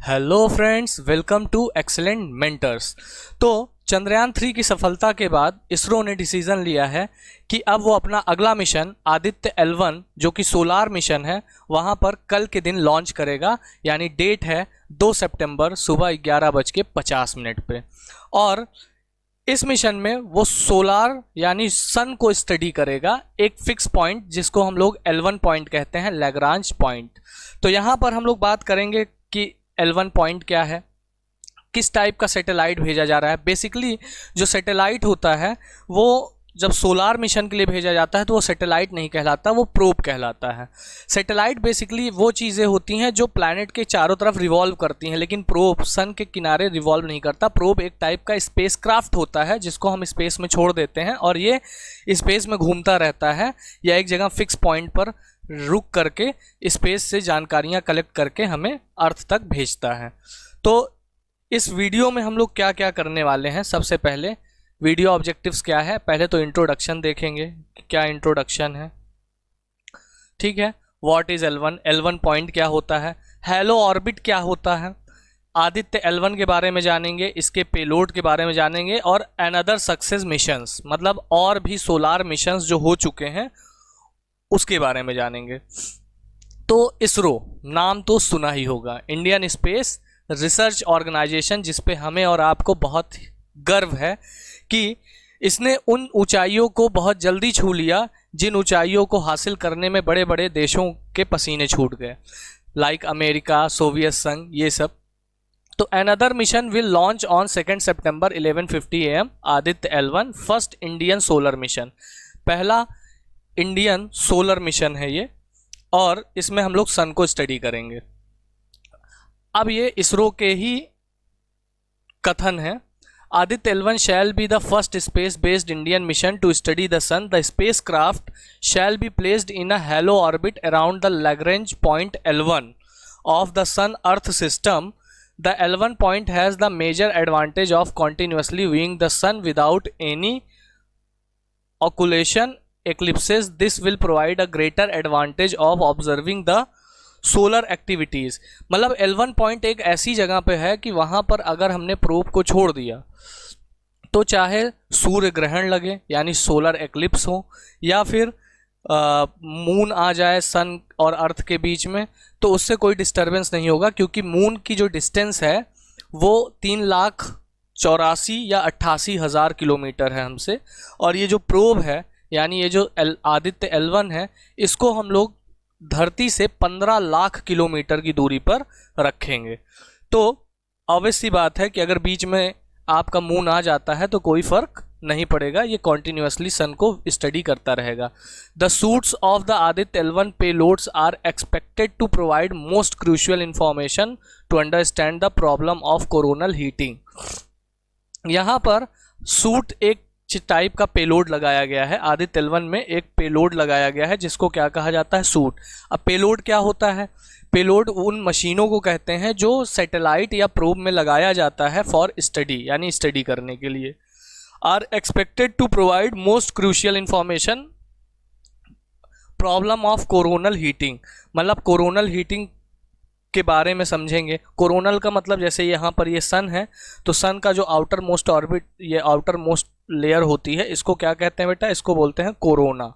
Hello friends, welcome to excellent mentors. तो चंद्रयान 3 की सफलता के बाद इसरो ने डिसीजन लिया है कि अब वो अपना अगला मिशन आदित्य L1 जो कि सोलार मिशन है वहाँ पर कल के दिन लॉन्च करेगा। यानी डेट है 2 सितंबर सुबह 11:50 पे। और इस मिशन में वो सोलार यानी सन को स्टडी करेगा, एक फिक्स पॉइंट जिसको हम लोग L1 पॉइंट कहते हैं, लैग्रांज पॉइंट। तो यहाँ पर हम लोग बात करेंगे कि L1 पॉइंट क्या है, किस टाइप का सैटेलाइट भेजा जा रहा है। बेसिकली जो सैटेलाइट होता है वो जब सोलार मिशन के लिए भेजा जाता है तो वो सैटेलाइट नहीं कहलाता, वो प्रोब कहलाता है। सैटेलाइट बेसिकली वो चीज़ें होती हैं जो प्लैनेट के चारों तरफ रिवॉल्व करती हैं, लेकिन प्रोब सन के किनारे रिवॉल्व नहीं करता। प्रोब एक टाइप का स्पेस क्राफ्ट होता है जिसको हम स्पेस में छोड़ देते हैं और ये स्पेस में घूमता रहता है या एक जगह फिक्स पॉइंट पर रुक करके स्पेस से जानकारियाँ कलेक्ट करके हमें अर्थ तक भेजता है। तो इस वीडियो में हम लोग क्या क्या करने वाले हैं, सबसे पहले वीडियो ऑब्जेक्टिव्स क्या है। पहले तो इंट्रोडक्शन देखेंगे, क्या इंट्रोडक्शन है, ठीक है। व्हाट इज L1 पॉइंट क्या होता है, हैलो ऑर्बिट क्या होता है, आदित्य L1 के बारे में जानेंगे, इसके पेलोड के बारे में जानेंगे और अनदर सक्सेस मिशंस, मतलब और भी सोलार मिशंस जो हो चुके हैं उसके बारे में जानेंगे। तो इसरो नाम तो सुना ही होगा, इंडियन स्पेस रिसर्च ऑर्गेनाइजेशन, जिसपे हमें और आपको बहुत गर्व है कि इसने उन ऊंचाइयों को बहुत जल्दी छू लिया जिन ऊंचाइयों को हासिल करने में बड़े बड़े देशों के पसीने छूट गए, लाइक अमेरिका, सोवियत संघ, ये सब। तो another mission will launch on 2 September 11:50 AM, Aditya L1 first Indian solar mission, पहला इंडियन सोलर मिशन है ये, और इसमें हम लोग सन को स्टडी करेंगे। अब ये इसरो के ही कथन है, Aditya L1 shall be the first space-based Indian mission to study the sun. The spacecraft shall be placed in a halo orbit around the Lagrange point L1 of the Sun-Earth system. The L1 point has the major advantage of continuously viewing the sun without any occultation eclipses. This will provide a greater advantage of observing the solar activities. मतलब L1 point एक ऐसी जगह पे है कि वहाँ पर अगर हमने प्रोब को छोड़ दिया तो चाहे सूर्य ग्रहण लगे यानी सोलर एक्लिप्स हो, या फिर मून आ जाए सन और अर्थ के बीच में, तो उससे कोई डिस्टरबेंस नहीं होगा, क्योंकि मून की जो डिस्टेंस है वो 3,84,000 या 88,000 किलोमीटर है हमसे। और ये जो प्रोब है यानी ये जो आदित्य L1 है, इसको हम लोग धरती से 15 लाख किलोमीटर की दूरी पर रखेंगे। तो ऑब्वियस सी बात है कि अगर बीच में आपका मून आ जाता है तो कोई फर्क नहीं पड़ेगा, ये कॉन्टिन्यूसली सन को स्टडी करता रहेगा। The suits of the Aditya L1 payloads are expected to provide most crucial information to understand the problem of coronal heating. यहाँ पर सूट एक टाइप का पेलोड लगाया गया है, आदित्य L1 में एक पेलोड लगाया गया है जिसको क्या कहा जाता है, सूट। अब पेलोड क्या होता है, पेलोड उन मशीनों को कहते हैं जो सैटेलाइट या प्रोब में लगाया जाता है फॉर स्टडी, यानी स्टडी करने के लिए। Are expected to provide most crucial information problem of coronal heating, मतलब कोरोनल हीटिंग के बारे में समझेंगे। कोरोनल का मतलब जैसे यहाँ पर ये सन है तो सन का जो आउटर मोस्ट ऑर्बिट, ये आउटर मोस्ट लेयर होती है, इसको क्या कहते हैं बेटा, इसको बोलते हैं कोरोना।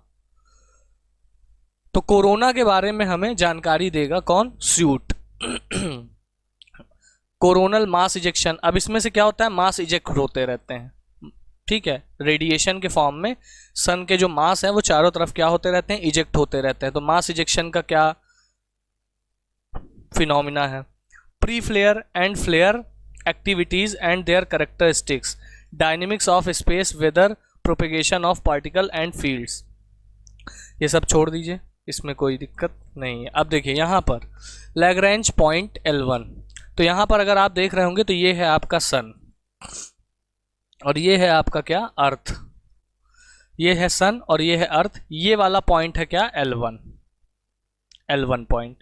तो कोरोना के बारे में हमें जानकारी देगा कौन, सूट। कोरोनल मास इजेक्शन, अब इसमें से क्या होता है, मास इजेक्ट होते रहते हैं, ठीक है, रेडिएशन के फॉर्म में सन के जो मास है वो चारों तरफ क्या होते रहते हैं, इजेक्ट होते रहते हैं। तो मास इजेक्शन का क्या फिनोमिना है, pre flare and flare activities and their characteristics, dynamics of space, weather, propagation of particle and fields, ये सब छोड़ दीजिए, इसमें कोई दिक्कत नहीं है। अब देखिए यहाँ पर लैग्रेंज पॉइंट L1, तो यहाँ पर अगर आप देख रहे होंगे तो ये है आपका सन और ये है आपका क्या, अर्थ। ये है सन और ये है अर्थ, ये वाला पॉइंट है क्या, L1 पॉइंट।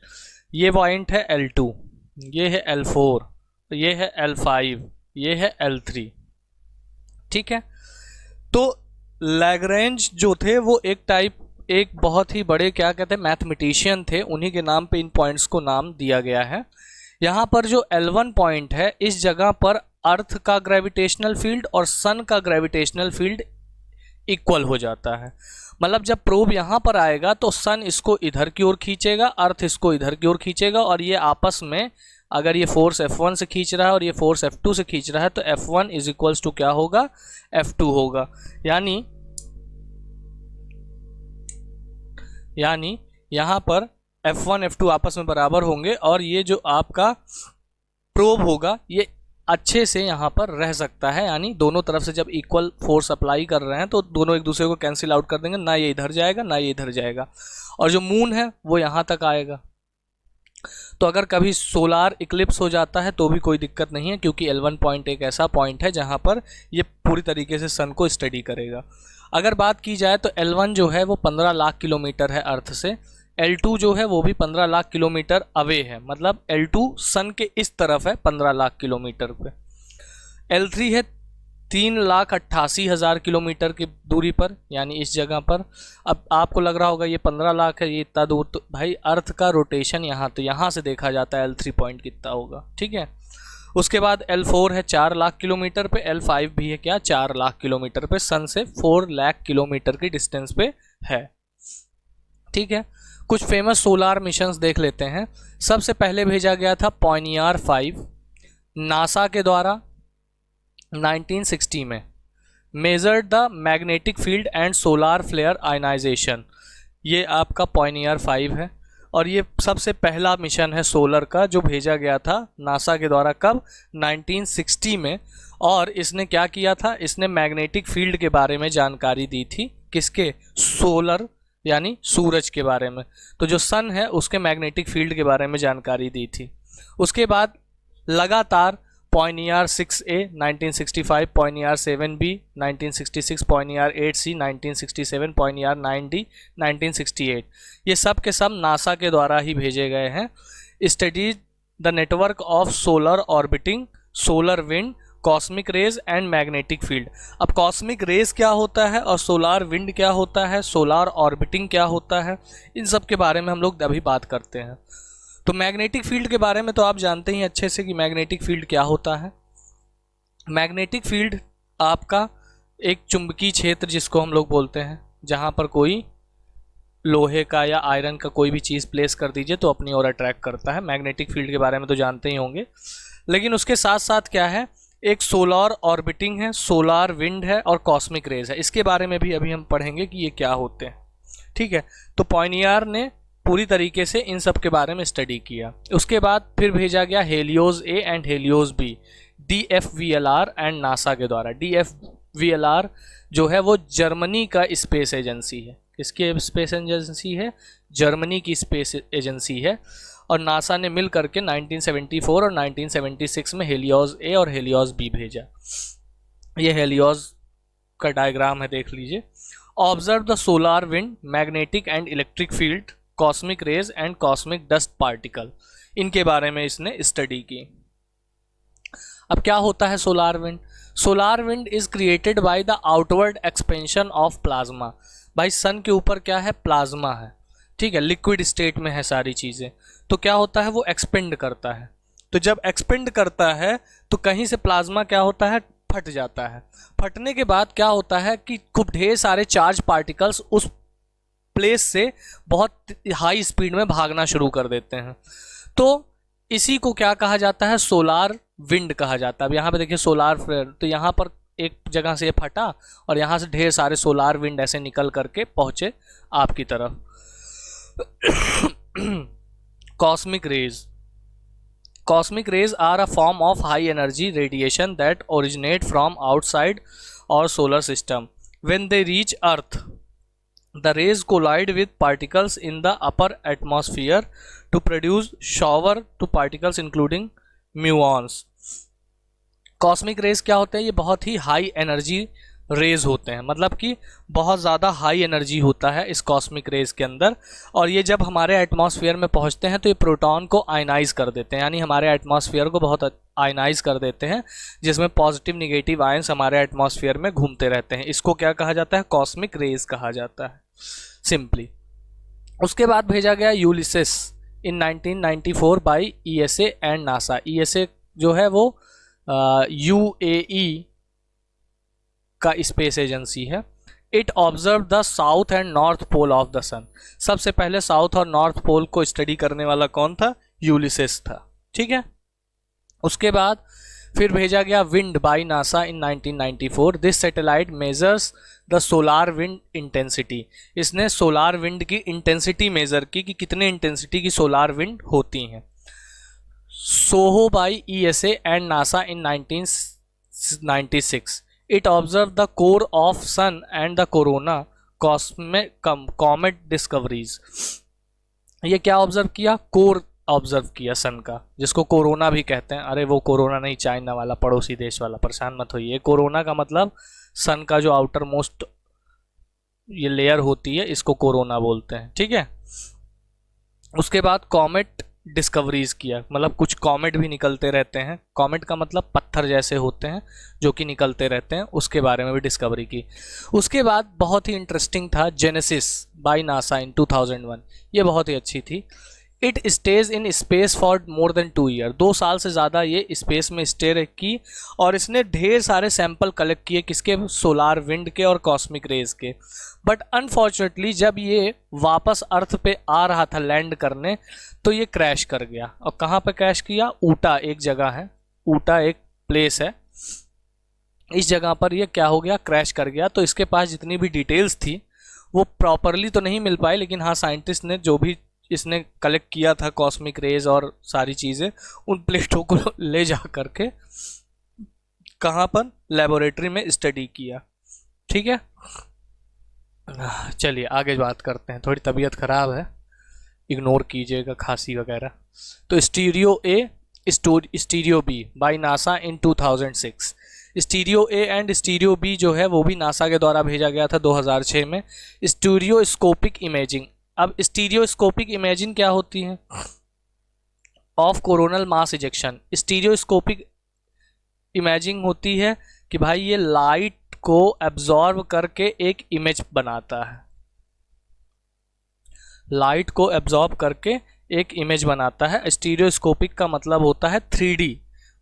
ये पॉइंट है L2, ये है L4, ये है L5, ये है L3, ठीक है। तो लैग्रेंज जो थे वो एक बहुत ही बड़े क्या कहते हैं, मैथमेटिशियन थे, उन्हीं के नाम पे इन पॉइंट्स को नाम दिया गया है। यहाँ पर जो L1 पॉइंट है, इस जगह पर अर्थ का ग्रेविटेशनल फील्ड और सन का ग्रेविटेशनल फील्ड इक्वल हो जाता है। मतलब जब प्रोब यहाँ पर आएगा तो सन इसको इधर की ओर खींचेगा, अर्थ इसको इधर की ओर खींचेगा, और ये आपस में, अगर ये फोर्स F1 से खींच रहा है और ये फोर्स F2 से खींच रहा है, तो F1 इज इक्वल्स टू क्या होगा, F2 होगा। यानी यहाँ पर F1 F2 आपस में बराबर होंगे, और ये जो आपका प्रोब होगा ये अच्छे से यहाँ पर रह सकता है। यानी दोनों तरफ से जब इक्वल फोर्स अप्लाई कर रहे हैं तो दोनों एक दूसरे को कैंसिल आउट कर देंगे, ना ये इधर जाएगा ना ये इधर जाएगा, और जो मून है वो यहाँ तक आएगा। तो अगर कभी सोलार इक्लिप्स हो जाता है तो भी कोई दिक्कत नहीं है, क्योंकि L1 पॉइंट एक ऐसा पॉइंट है जहाँ पर ये पूरी तरीके से सन को स्टडी करेगा। अगर बात की जाए तो L1 जो है वो 15 लाख किलोमीटर है अर्थ से, L2 जो है वो भी 15 लाख किलोमीटर अवे है, मतलब L2 सन के इस तरफ है 15 लाख किलोमीटर पे। L3 है 3,88,000 किलोमीटर की दूरी पर, यानी इस जगह पर। अब आपको लग रहा होगा ये 15 लाख है, ये इतना दूर, तो भाई अर्थ का रोटेशन यहाँ, तो यहाँ से देखा जाता है L3 पॉइंट कितना होगा, ठीक है। उसके बाद L4 है 4 लाख किलोमीटर पे, L5 भी है क्या, 4 लाख किलोमीटर पे, सन से 4 लाख किलोमीटर की डिस्टेंस पे है, ठीक है। कुछ फेमस सोलार मिशंस देख लेते हैं। सबसे पहले भेजा गया था पॉइनियर 5 नासा के द्वारा 1960 में, measured the magnetic field and solar flare ionization. ये आपका पॉइनियर 5 है, और ये सबसे पहला मिशन है सोलर का जो भेजा गया था नासा के द्वारा, कब, 1960 में। और इसने क्या किया था, इसने मैग्नेटिक फील्ड के बारे में जानकारी दी थी, किसके, सोलर यानी सूरज के बारे में। तो जो सन है उसके मैग्नेटिक फील्ड के बारे में जानकारी दी थी। उसके बाद लगातार Pioneer 6A 1965, Pioneer 7B 1966, Pioneer 8C 1967, Pioneer 9D 1968, ये सब के सब नासा के द्वारा ही भेजे गए हैं। Studies the network of solar orbiting, solar wind, cosmic rays and magnetic field. अब कॉस्मिक रेज क्या होता है और सोलार विंड क्या होता है, सोलार ऑर्बिटिंग क्या होता है, इन सब के बारे में हम लोग अभी बात करते हैं। तो मैग्नेटिक फील्ड के बारे में तो आप जानते ही अच्छे से कि मैग्नेटिक फील्ड क्या होता है। मैग्नेटिक फील्ड आपका एक चुंबकीय क्षेत्र जिसको हम लोग बोलते हैं, जहाँ पर कोई लोहे का या आयरन का कोई भी चीज़ प्लेस कर दीजिए तो अपनी ओर अट्रैक्ट करता है। मैग्नेटिक फील्ड के बारे में तो जानते ही होंगे। लेकिन उसके साथ साथ क्या है, एक सोलार ऑर्बिटिंग है, सोलार विंड है और कॉस्मिक रेज है। इसके बारे में भी अभी हम पढ़ेंगे कि ये क्या होते हैं, ठीक है। तो पॉइनियर ने पूरी तरीके से इन सब के बारे में स्टडी किया। उसके बाद फिर भेजा गया Helios A and Helios B, DFVLR and NASA के द्वारा। DFVLR जो है वो जर्मनी का स्पेस एजेंसी है। किसकी स्पेस एजेंसी है, जर्मनी की स्पेस एजेंसी है। और नासा ने मिल करके 1974 और 1976 में हेलियोस ए और हेलियोस बी भेजा। ये हेलियोस का डायग्राम है, देख लीजिए। Observe the solar wind, magnetic and electric field, cosmic rays and cosmic dust particle, इनके बारे में इसने स्टडी की। अब क्या होता है solar wind? Solar wind is created by the outward expansion of plasma. भाई सन के ऊपर क्या है, प्लाज्मा है, ठीक है, लिक्विड स्टेट में है सारी चीज़ें। तो क्या होता है, वो एक्सपेंड करता है। तो जब एक्सपेंड करता है तो कहीं से प्लाज्मा क्या होता है, फट जाता है। फटने के बाद क्या होता है कि खूब ढेर सारे चार्ज पार्टिकल्स उस प्लेस से बहुत हाई स्पीड में भागना शुरू कर देते हैं। तो इसी को क्या कहा जाता है, सोलार विंड कहा जाता है। अब यहाँ पे देखिए सोलार फ्लेयर, तो यहाँ पर एक जगह से ये फटा और यहाँ से ढेर सारे सोलार विंड ऐसे निकल करके पहुँचे आपकी तरफ। Cosmic rays. Cosmic rays are a form of high energy radiation that originate from outside our solar system. When they reach Earth, the rays collide with particles in the upper atmosphere to produce shower to particles including muons. Cosmic rays क्या होते हैं, ये बहुत ही high energy raise होते हैं, मतलब कि बहुत ज़्यादा हाई एनर्जी होता है इस कॉस्मिक रेज के अंदर। और ये जब हमारे एटमॉस्फेयर में पहुंचते हैं तो ये प्रोटॉन को आयनाइज कर देते हैं, यानी हमारे एटमॉस्फेयर को बहुत आयनाइज कर देते हैं, जिसमें पॉजिटिव निगेटिव आयंस हमारे एटमॉस्फेयर में घूमते रहते हैं। इसको क्या कहा जाता है, कॉस्मिक रेज कहा जाता है सिंपली। उसके बाद भेजा गया Ulysses in 1994 by ESA and NASA. ESA जो है वो यूएई का स्पेस एजेंसी है। It observe the south and north pole of the sun. सबसे पहले साउथ और नॉर्थ पोल को स्टडी करने वाला कौन था? यूलिसिस था। ठीक है, उसके बाद फिर भेजा गया wind by NASA in 1994। This satellite measures the solar wind intensity. इसने सोलार विंड की इंटेंसिटी मेजर की कि कितने इंटेंसिटी की सोलार विंड होती हैं। SOHO by ESA and NASA in 1996। It observe the core of sun and the corona comet discoveries. ये क्या ऑब्जर्व किया? कोर ऑब्जर्व किया सन का, जिसको कोरोना भी कहते हैं। अरे वो कोरोना नहीं, चाइना वाला, पड़ोसी देश वाला, परेशान मत होइए। कोरोना का मतलब सन का जो आउटर मोस्ट ये लेयर होती है, इसको कोरोना बोलते हैं। ठीक है, उसके बाद कॉमेट डिस्कवरीज किया, मतलब कुछ कॉमेट भी निकलते रहते हैं। कॉमेट का मतलब पत्थर जैसे होते हैं जो कि निकलते रहते हैं, उसके बारे में भी डिस्कवरी की। उसके बाद बहुत ही इंटरेस्टिंग था जेनेसिस बाय नासा इन 2001। ये बहुत ही अच्छी थी। It stage in space for more than 2 year. 2 साल से ज़्यादा ये स्पेस में स्टे की और इसने ढेर सारे सैंपल कलेक्ट किए, किसके? सोलार विंड के और कॉस्मिक रेज के। बट अनफॉर्चुनेटली जब ये वापस अर्थ पे आ रहा था लैंड करने, तो ये क्रैश कर गया। और कहाँ पे क्रैश किया? ऊटा एक जगह है, ऊटा एक प्लेस है, इस जगह पर ये क्या हो गया? क्रैश कर गया। तो इसके पास जितनी भी डिटेल्स थी वो प्रॉपरली तो नहीं मिल पाई, लेकिन हाँ साइंटिस्ट ने जो भी इसने कलेक्ट किया था कॉस्मिक रेज और सारी चीज़ें, उन प्लेटों को ले जा करके कहाँ पर? लेबोरेटरी में स्टडी किया। ठीक है, चलिए आगे बात करते हैं। थोड़ी तबीयत ख़राब है, इग्नोर कीजिएगा खांसी वगैरह। तो STEREO A STEREO B by NASA in 2006। STEREO A and STEREO B जो है वो भी नासा के द्वारा भेजा गया था 2006 में। Stereoscopic imaging. अब स्टीरियोस्कोपिक इमेजिंग क्या होती है? Of coronal mass ejection. Stereoscopic imaging होती है कि भाई ये लाइट को एब्जॉर्ब करके एक इमेज बनाता है, लाइट को एब्जॉर्ब करके एक इमेज बनाता है। स्टीरियोस्कोपिक का मतलब होता है 3D,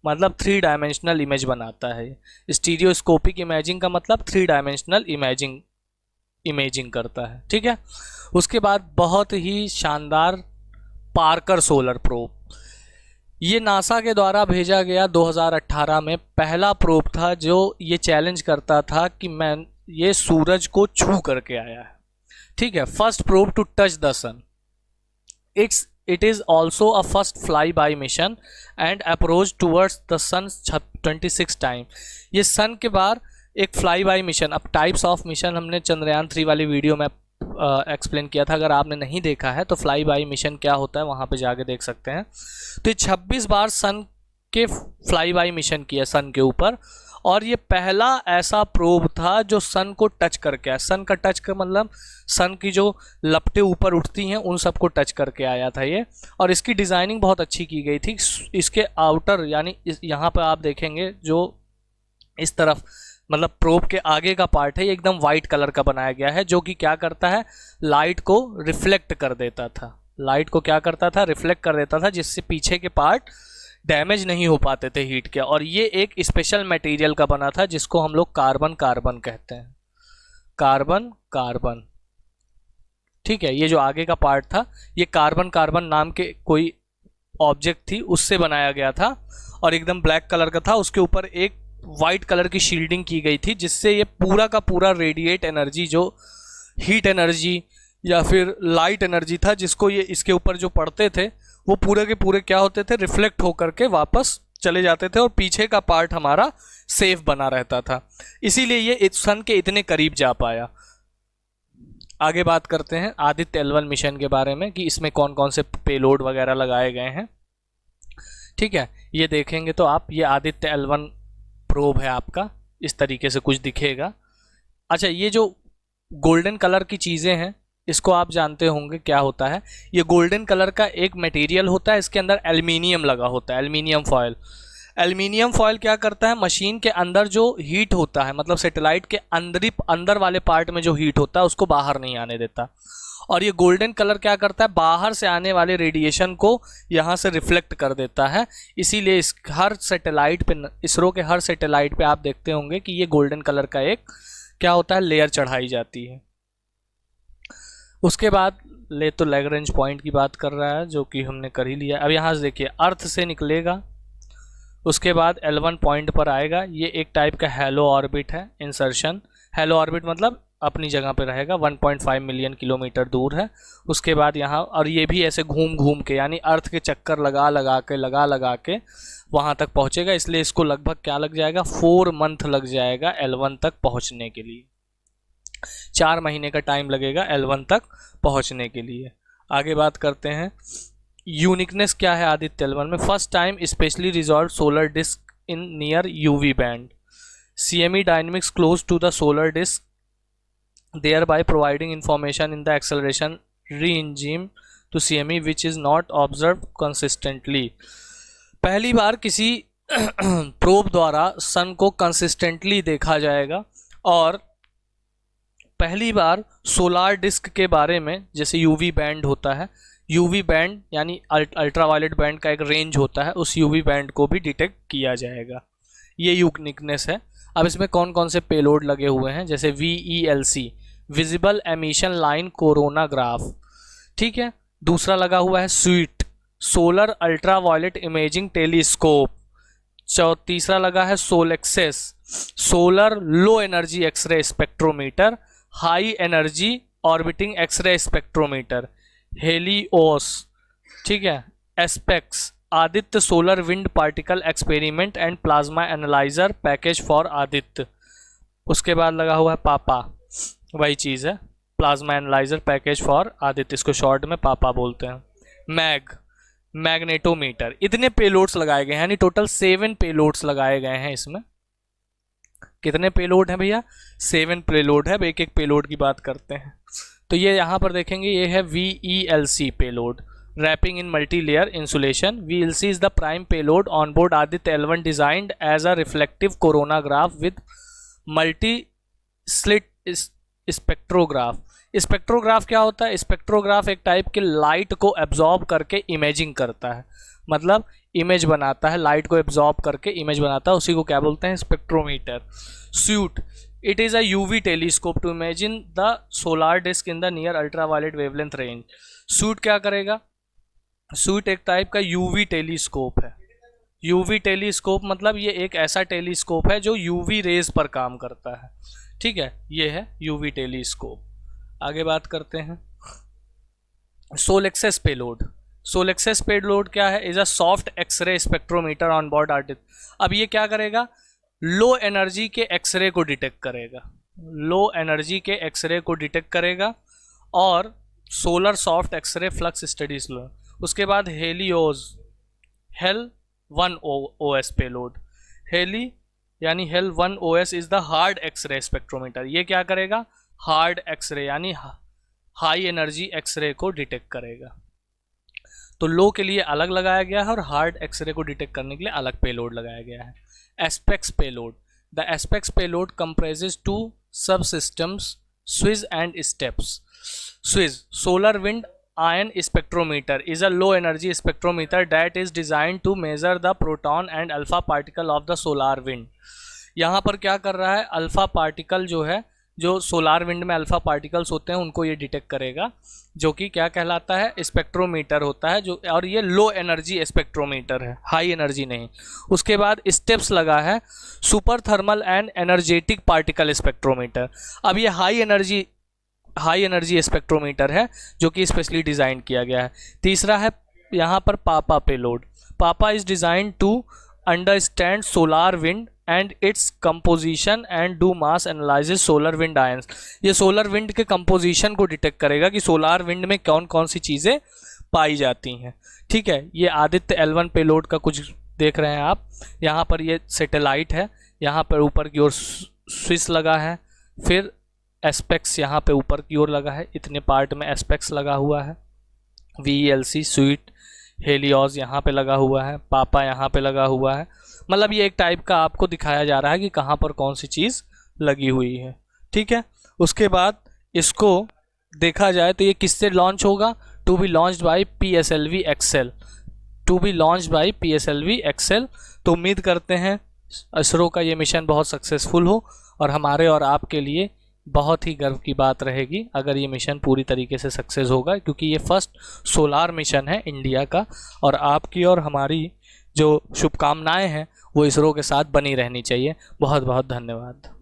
मतलब 3 डायमेंशनल इमेज बनाता है। स्टीरियोस्कोपिक इमेजिंग का मतलब 3 डायमेंशनल इमेजिंग करता है। ठीक है, उसके बाद बहुत ही शानदार पार्कर सोलर प्रोब। ये नासा के द्वारा भेजा गया 2018 में पहला प्रोब था जो ये चैलेंज करता था कि मैं ये सूरज को छू करके आया है। ठीक है, first probe to touch the sun. It is also a first fly by mission and approach towards the sun 26 time. ये सन के बाद एक फ्लाई बाय मिशन। अब टाइप्स ऑफ मिशन हमने चंद्रयान 3 वाली वीडियो में एक्सप्लेन किया था, अगर आपने नहीं देखा है तो फ्लाई बाय मिशन क्या होता है वहाँ पे जाके देख सकते हैं। तो ये 26 बार सन के फ्लाई बाय मिशन किया सन के ऊपर, और ये पहला ऐसा प्रोब था जो सन को टच करके आया। सन का टच का मतलब सन की जो लपटें ऊपर उठती हैं उन सबको टच करके आया था ये। और इसकी डिज़ाइनिंग बहुत अच्छी की गई थी। इसके आउटर यानी यहाँ पर आप देखेंगे जो इस तरफ मतलब प्रोब के आगे का पार्ट है, ये एकदम वाइट कलर का बनाया गया है, जो कि क्या करता है? लाइट को रिफ्लेक्ट कर देता था। लाइट को क्या करता था? रिफ्लेक्ट कर देता था, जिससे पीछे के पार्ट डैमेज नहीं हो पाते थे हीट के। और ये एक स्पेशल मटेरियल का बना था जिसको हम लोग कार्बन कहते हैं। कार्बन। ठीक है, ये जो आगे का पार्ट था ये कार्बन नाम के कोई ऑब्जेक्ट थी उससे बनाया गया था और एकदम ब्लैक कलर का था। उसके ऊपर एक वाइट कलर की शील्डिंग की गई थी जिससे ये पूरा का पूरा रेडिएट एनर्जी, जो हीट एनर्जी या फिर लाइट एनर्जी था, जिसको ये इसके ऊपर जो पड़ते थे वो पूरे के पूरे क्या होते थे? रिफ्लेक्ट होकर के वापस चले जाते थे और पीछे का पार्ट हमारा सेफ बना रहता था। इसीलिए ये सन के इतने करीब जा पाया। आगे बात करते हैं आदित्य L1 मिशन के बारे में कि इसमें कौन कौन से पेलोड वगैरह लगाए गए हैं। ठीक है, ये देखेंगे तो आप, ये आदित्य L1 प्रोब है आपका, इस तरीके से कुछ दिखेगा। अच्छा, ये जो गोल्डन कलर की चीज़ें हैं इसको आप जानते होंगे क्या होता है। ये गोल्डन कलर का एक मटेरियल होता है, इसके अंदर एल्युमिनियम लगा होता है, एल्युमिनियम फॉयल। एल्युमिनियम फॉयल क्या करता है, मशीन के अंदर जो हीट होता है, मतलब सैटेलाइट के अंदर वाले पार्ट में जो हीट होता है उसको बाहर नहीं आने देता। और ये गोल्डन कलर क्या करता है, बाहर से आने वाले रेडिएशन को यहाँ से रिफ्लेक्ट कर देता है। इसीलिए इस हर सैटेलाइट पे, इसरो के हर सैटेलाइट पे आप देखते होंगे कि ये गोल्डन कलर का एक क्या होता है, लेयर चढ़ाई जाती है। उसके बाद ले तो लैग्रेंज पॉइंट की बात कर रहा है, जो कि हमने कर ही लिया। अब यहाँ से देखिए, अर्थ से निकलेगा, उसके बाद L1 पॉइंट पर आएगा। ये एक टाइप का हेलो ऑर्बिट है, इंसर्शन। हेलो ऑर्बिट मतलब अपनी जगह पे रहेगा, 1.5 मिलियन किलोमीटर दूर है। उसके बाद यहाँ, और ये भी ऐसे घूम घूम के, यानी अर्थ के चक्कर लगा लगा के वहाँ तक पहुँचेगा। इसलिए इसको लगभग क्या लग जाएगा, 4 मंथ लग जाएगा L1 तक पहुँचने के लिए। 4 महीने का टाइम लगेगा L1 तक पहुँचने के लिए। आगे बात करते हैं, यूनिकनेस क्या है आदित्य L1 में। First time specially resolve solar disc in near UV band, CME dynamics close to the solar disc, thereby providing information in the acceleration regime to CME which is not observed consistently। पहली बार किसी probe द्वारा सन को consistently देखा जाएगा, और पहली बार solar disc के बारे में, जैसे यूवी बैंड होता है, यूवी बैंड यानी अल्ट्रावायलेट बैंड का एक रेंज होता है, उस यूवी बैंड को भी डिटेक्ट किया जाएगा। ये यूनिकनेस है। अब इसमें कौन कौन से पेलोड लगे हुए हैं, जैसे VELC, visible emission line coronagraph, ठीक है। दूसरा लगा हुआ है SUIT, solar ultraviolet imaging telescope. तीसरा लगा है SoLEXS, solar low energy x-ray spectrometer, high energy orbiting x-ray spectrometer. HELIOS, ठीक है। ASPEX, Aditya solar wind particle experiment and plasma analyser package for Aditya. उसके बाद लगा हुआ है पापा, वही चीज़ है, plasma analyser package for Aditya, इसको शॉर्ट में पापा बोलते हैं। मैग्नेटोमीटर। इतने पेलोड्स लगाए गए हैं, यानी टोटल 7 पेलोड्स लगाए गए हैं इसमें। कितने पेलोड हैं भैया, 7 पेलोड है। एक एक पेलोड की बात करते हैं। तो ये यहाँ पर देखेंगे, ये है VELC payload, wrapping in multi-layer insulation। VLC is the prime payload on board Aditya L1 designed as a reflective coronagraph with multi-slit spectrograph। Spectrograph क्या होता है, स्पेक्ट्रोग्राफ एक टाइप के लाइट को एब्जॉर्ब करके इमेजिंग करता है, मतलब इमेज बनाता है, लाइट को एब्जॉर्ब करके इमेज बनाता है, उसी को क्या बोलते हैं, spectrometer. SUIT, it is a UV telescope to imagine the solar disc in the near ultraviolet wavelength range. SUIT क्या करेगा, स्यूट एक टाइप का UV टेलीस्कोप है। UV टेलीस्कोप मतलब ये एक ऐसा टेलीस्कोप है जो UV रेज पर काम करता है, ठीक है। ये है UV टेलीस्कोप। आगे बात करते हैं, सोलेक्सेस पेलोड। सोलेक्सेस पेलोड क्या है, is a soft x-ray spectrometer on board artist. अब ये क्या करेगा, लो एनर्जी के एक्सरे को डिटेक्ट करेगा, लो एनर्जी के एक्सरे को डिटेक्ट करेगा, और solar soft x-ray flux studies लो। उसके बाद हेलियोज, हेल 1 OS पेलोड। हेली यानी हेल 1 OS is the hard x-ray spectrometer. ये क्या करेगा, हार्ड एक्सरे यानी हाई एनर्जी एक्सरे को डिटेक्ट करेगा। तो लो के लिए अलग लगाया गया है और हार्ड एक्सरे को डिटेक्ट करने के लिए अलग पेलोड लगाया गया है। ASPEX payload, the ASPEX payload comprises 2 सब systems, Swiss and steps. Swiss, solar wind ion spectrometer is a low energy spectrometer that is designed to measure the proton and alpha particle of the solar wind। यहाँ पर क्या कर रहा है, alpha particle जो है, जो सोलार विंड में अल्फा पार्टिकल्स होते हैं उनको ये डिटेक्ट करेगा, जो कि क्या कहलाता है, स्पेक्ट्रोमीटर होता है जो, और ये लो एनर्जी स्पेक्ट्रोमीटर है, हाई एनर्जी नहीं। उसके बाद स्टेप्स लगा है super thermal and energetic particle spectrometer. अब ये हाई एनर्जी स्पेक्ट्रोमीटर है जो कि स्पेशली डिज़ाइन किया गया है। तीसरा है यहाँ पर PAPA payload. PAPA is design to understand solar wind and its composition and do mass analysis solar wind ions. ये सोलर विंड के कंपोजिशन को डिटेक्ट करेगा कि सोलार विंड में कौन कौन सी चीज़ें पाई जाती हैं, ठीक है। ये आदित्य L1 पेलोड का कुछ देख रहे हैं आप। यहाँ पर ये सैटेलाइट है, यहाँ पर ऊपर की ओर स्विस लगा है, फिर एस्पेक्स यहाँ पे ऊपर की ओर लगा है, इतने पार्ट में एस्पेक्स लगा हुआ है। VELC, स्वीट, हेलियोस यहाँ पे लगा हुआ है, पापा यहाँ पे लगा हुआ है। मतलब ये एक टाइप का आपको दिखाया जा रहा है कि कहाँ पर कौन सी चीज़ लगी हुई है। ठीक है, उसके बाद इसको देखा जाए तो ये किससे लॉन्च होगा, to be launched by PSLV XL, to be launched by PSLV XL. तो उम्मीद करते हैं इसरो का ये मिशन बहुत सक्सेसफुल हो और हमारे और आपके लिए बहुत ही गर्व की बात रहेगी अगर ये मिशन पूरी तरीके से सक्सेस होगा, क्योंकि ये फर्स्ट सोलार मिशन है इंडिया का। और आपकी और हमारी जो शुभकामनाएं हैं वो इसरो के साथ बनी रहनी चाहिए। बहुत बहुत धन्यवाद।